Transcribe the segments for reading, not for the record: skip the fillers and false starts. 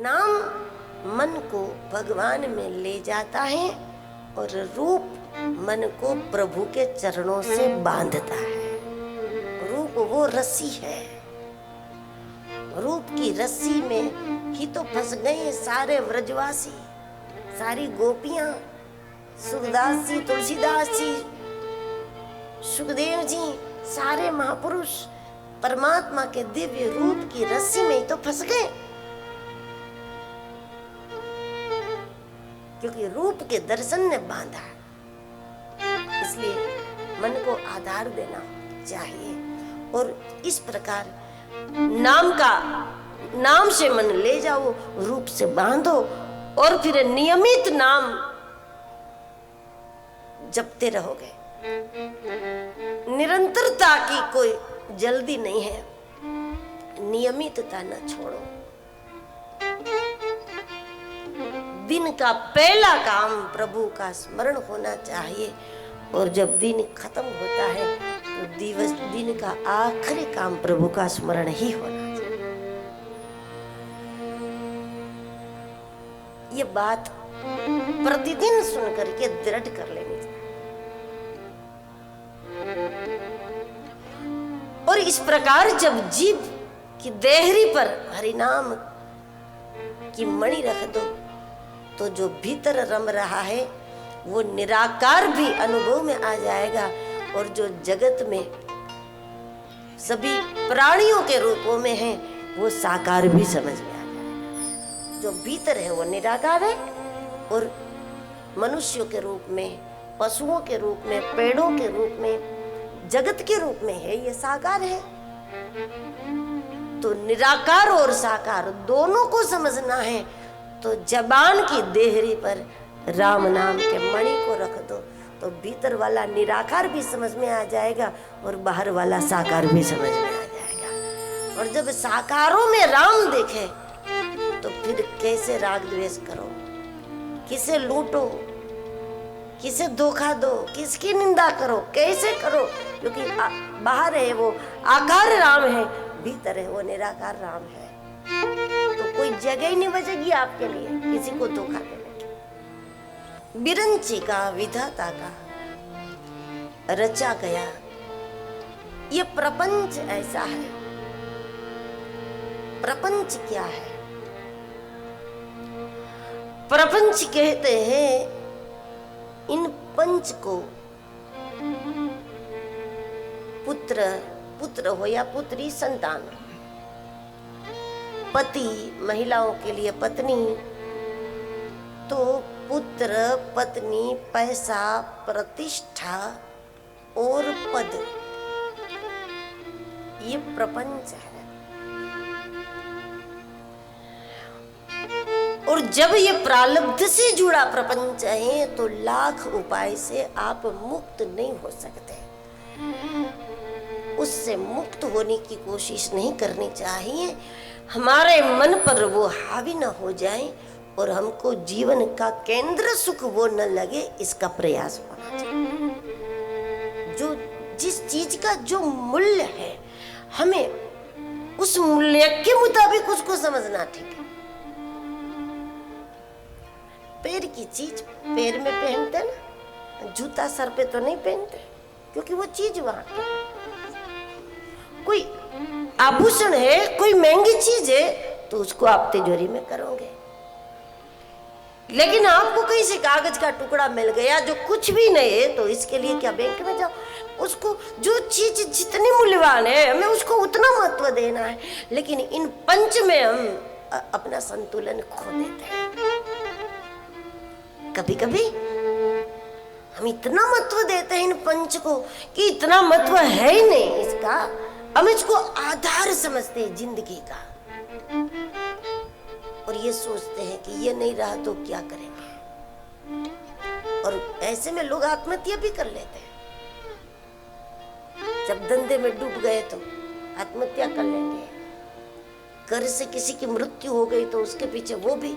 नाम मन को भगवान में ले जाता है और रूप मन को प्रभु के चरणों से बांधता है। रूप वो रस्सी है, रूप की रस्सी में ही तो फंस गए सारे व्रजवासी, सारी गोपियां, सुखदास जी, तुलसीदास जी, सुखदेव जी, सारे महापुरुष परमात्मा के दिव्य रूप की रस्सी में ही तो फंस गए, क्योंकि रूप के दर्शन ने बांधा। इसलिए मन को आधार देना चाहिए और इस प्रकार नाम से मन ले जाओ, रूप से बांधो और फिर नियमित नाम जपते रहोगे। निरंतरता की कोई जल्दी नहीं है, नियमितता न छोड़ो। दिन का पहला काम प्रभु का स्मरण होना चाहिए और जब दिन खत्म होता है तो दिन का आखिरी काम प्रभु का स्मरण ही होना चाहिए। ये बात प्रतिदिन सुन करके दृढ़ कर लेनी चाहिए। और इस प्रकार जब जीभ की देहरी पर हरिनाम की मणि रख दो तो जो भीतर रम रहा है वो निराकार भी अनुभव में आ जाएगा और जो जगत में सभी प्राणियों के रूपों में है वो साकार भी समझ में आ जाएगा। जो भीतर है वो निराकार है और मनुष्यों के रूप में, पशुओं के रूप में, पेड़ों के रूप में, जगत के रूप में है, ये साकार है। तो निराकार और साकार दोनों को समझना है तो जबान की देहरी पर राम नाम के मणि को रख दो तो भीतर वाला निराकार भी समझ में आ जाएगा और बाहर वाला साकार भी समझ में आ जाएगा। और जब साकारों में राम देखे तो फिर कैसे राग द्वेष करो, किसे लूटो, किसे धोखा दो, किसकी निंदा करो, कैसे करो, क्योंकि बाहर है वो आकार राम है, भीतर है वो निराकार राम है। तो कोई जगह ही नहीं बचेगी आपके लिए किसी को धोखा देने की। बिरंची का विधाता का रचा गया ये प्रपंच ऐसा है। प्रपंच क्या है? प्रपंच कहते हैं इन पंच को, पुत्र हो या पुत्री, संतान, पति, महिलाओं के लिए पत्नी, तो पुत्र, पत्नी, पैसा, प्रतिष्ठा और पद, ये प्रपंच है। और जब ये प्रारब्ध से जुड़ा प्रपंच है तो लाख उपाय से आप मुक्त नहीं हो सकते। उससे मुक्त होने की कोशिश नहीं करनी चाहिए। हमारे मन पर वो हावी न हो जाए और हमको जीवन का केंद्र सुख वो न लगे, इसका प्रयास होना चाहिए। जो जिस चीज का जो मूल्य है हमें उस मूल्य के मुताबिक उसको समझना ठीक है। पैर की चीज पैर में पहनते ना, जूता सर पे तो नहीं पहनते क्योंकि वो चीज वहां है। कोई आभूषण है, कोई महंगी चीज है तो उसको आप तिजोरी में करोगे। लेकिन आपको कहीं से कागज का टुकड़ा मिल गया जो कुछ भी नहीं है तो इसके लिए क्या बैंक में जाओ? उसको जो चीज जितनी मूल्यवान है हमें उसको उतना महत्व देना है। लेकिन इन पंच में हम अपना संतुलन खो देते हैं। कभी कभी हम इतना महत्व देते हैं इन पंच को कि इतना महत्व है ही नहीं इसका, हम इसको आधार समझते हैं जिंदगी का और ये सोचते हैं कि ये नहीं रहा तो क्या करेंगे। और ऐसे में लोग आत्महत्या भी कर लेते हैं। जब धंधे में डूब गए तो आत्महत्या कर लेंगे, घर से किसी की मृत्यु हो गई तो उसके पीछे वो भी।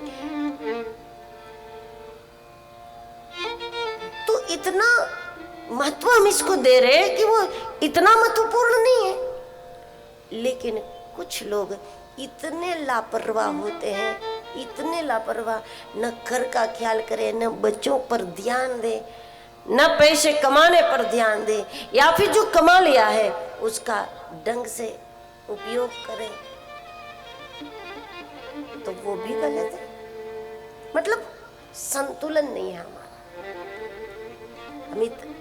तो इतना महत्व हम इसको दे रहे हैं कि वो इतना महत्वपूर्ण नहीं है। लेकिन कुछ लोग इतने लापरवाह होते हैं, इतने लापरवाह, न घर का ख्याल करे, न बच्चों पर ध्यान दे, न पैसे कमाने पर ध्यान दे, या फिर जो कमा लिया है उसका ढंग से उपयोग करे, तो वो भी गलत है। मतलब संतुलन नहीं है हमारा,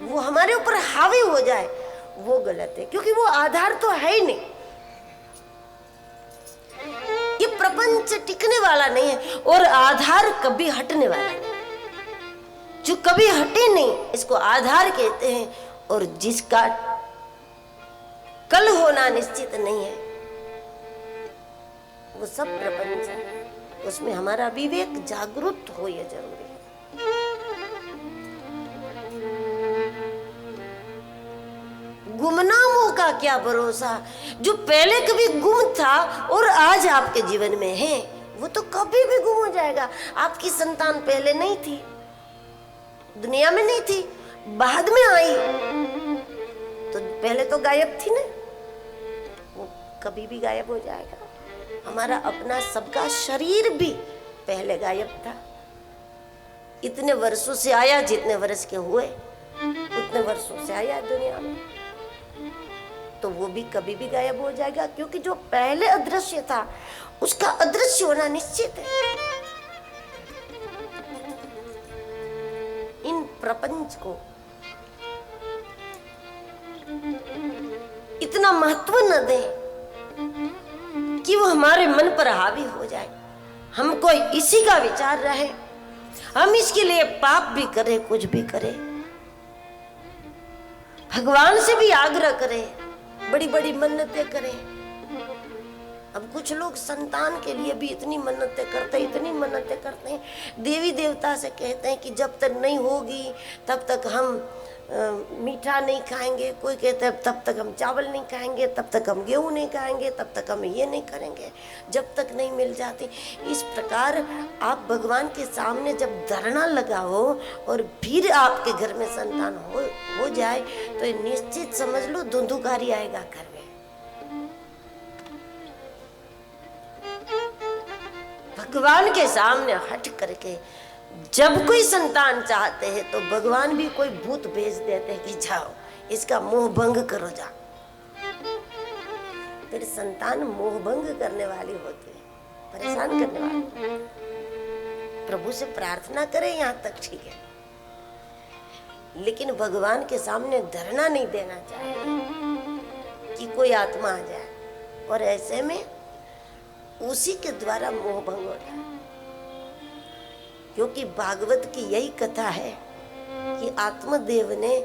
वो हमारे ऊपर हावी हो जाए वो गलत है, क्योंकि वो आधार तो है ही नहीं। ये प्रपंच टिकने वाला नहीं है और आधार कभी हटने वाला नहीं। जो कभी हटे नहीं इसको आधार कहते हैं, और जिसका कल होना निश्चित नहीं है वो सब प्रपंच है। उसमें हमारा विवेक जागरूक हो, यह जरूरी है। गुमनामों का क्या भरोसा, जो पहले कभी गुम था और आज आपके जीवन में है वो तो कभी भी गुम हो जाएगा। आपकी संतान पहले नहीं थी, दुनिया में नहीं थी, बाद में आई, तो पहले तो गायब थी ना, वो कभी भी गायब हो जाएगा। हमारा अपना सबका शरीर भी पहले गायब था, इतने वर्षों से आया, जितने वर्ष के हुए उतने वर्षों से आया दुनिया में, तो वो भी कभी भी गायब हो जाएगा, क्योंकि जो पहले अदृश्य था उसका अदृश्य होना निश्चित है। इन प्रपंच को इतना महत्व न दें कि वो हमारे मन पर हावी हो जाए, हमको इसी का विचार रहे, हम इसके लिए पाप भी करें, कुछ भी करें, भगवान से भी आग्रह करें, बड़ी बड़ी मन्नतें करें। अब कुछ लोग संतान के लिए भी इतनी मन्नतें करते हैं, इतनी मन्नतें करते हैं, देवी देवता से कहते हैं कि जब तक नहीं होगी तब तक हम मीठा नहीं खाएंगे, कोई कहते हैं तब तक हम चावल नहीं खाएंगे, तब तक हम गेहूं नहीं खाएंगे, तब तक हम ये नहीं करेंगे, जब तक नहीं मिल जाती। इस प्रकार आप भगवान के सामने जब धरना लगाओ और फिर आपके घर में संतान हो जाए तो निश्चित समझ लो धुंधुकारी आएगा घर में। भगवान के सामने हट करके जब कोई संतान चाहते हैं तो भगवान भी कोई भूत भेज देते हैं कि जाओ इसका मोह भंग करो, जाओ। फिर संतान मोह भंग करने वाली होती है, परेशान करने वाली। प्रभु से प्रार्थना करें यहाँ तक ठीक है, लेकिन भगवान के सामने धरना नहीं देना चाहिए कि कोई आत्मा आ जाए, और ऐसे में उसी के द्वारा मोह भंग होता है। क्योंकि भागवत की यही कथा है कि आत्मदेव ने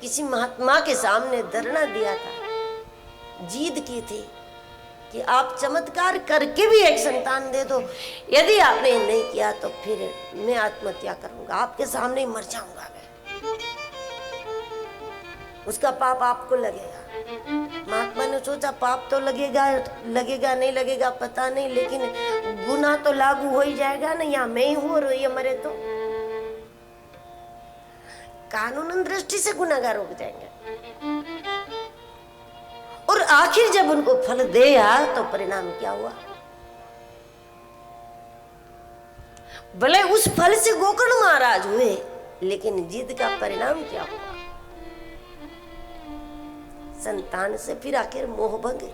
किसी महात्मा के सामने धरना दिया था, जिद की थी कि आप चमत्कार करके भी एक संतान दे दो, यदि आपने नहीं किया तो फिर मैं आत्महत्या करूंगा, आपके सामने ही मर जाऊंगा मैं, उसका पाप आपको लगेगा। महात्मा ने सोचा पाप तो लगेगा नहीं लगेगा पता नहीं, लेकिन गुनाह तो लागू हो ही जाएगा ना, या मैं ही हूं और ये मरे तो कानूनन दृष्टि से गुनाहगार हो जाएंगे। और आखिर जब उनको फल दिया तो परिणाम क्या हुआ? भले उस फल से गोकर्ण महाराज हुए, लेकिन जिद का परिणाम क्या हुआ? संतान से फिर आखिर मोह भंग थे।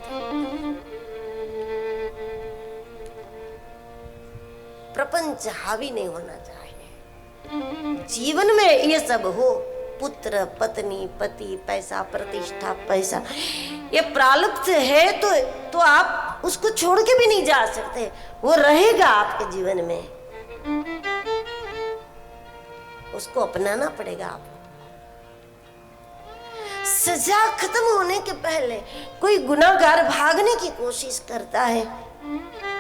प्रपंच हावी नहीं होना चाहिए। जीवन में ये सब हो, पुत्र पत्नी पति पैसा प्रतिष्ठा पैसा, ये प्रारब्ध है तो आप उसको छोड़ के भी नहीं जा सकते, वो रहेगा आपके जीवन में, उसको अपनाना पड़ेगा आपको। सजा खत्म होने के पहले कोई गुनाहगार भागने की कोशिश करता है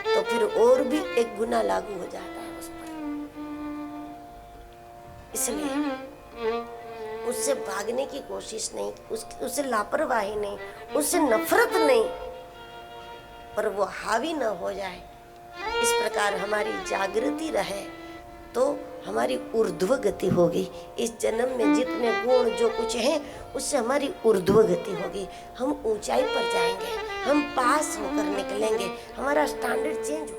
तो फिर और भी एक गुनाह लागू हो जाता है उस पर। इसलिए उससे भागने की कोशिश नहीं, उससे लापरवाही नहीं, उससे नफरत नहीं, पर वो हावी न हो जाए। इस प्रकार हमारी जागृति रहे तो हमारी ऊर्ध्व गति होगी। इस जन्म में जितने गुण जो कुछ हैं उससे हमारी ऊर्ध्व गति होगी, हम ऊंचाई पर जाएंगे, हम पास होकर निकलेंगे, हमारा स्टैंडर्ड चेंज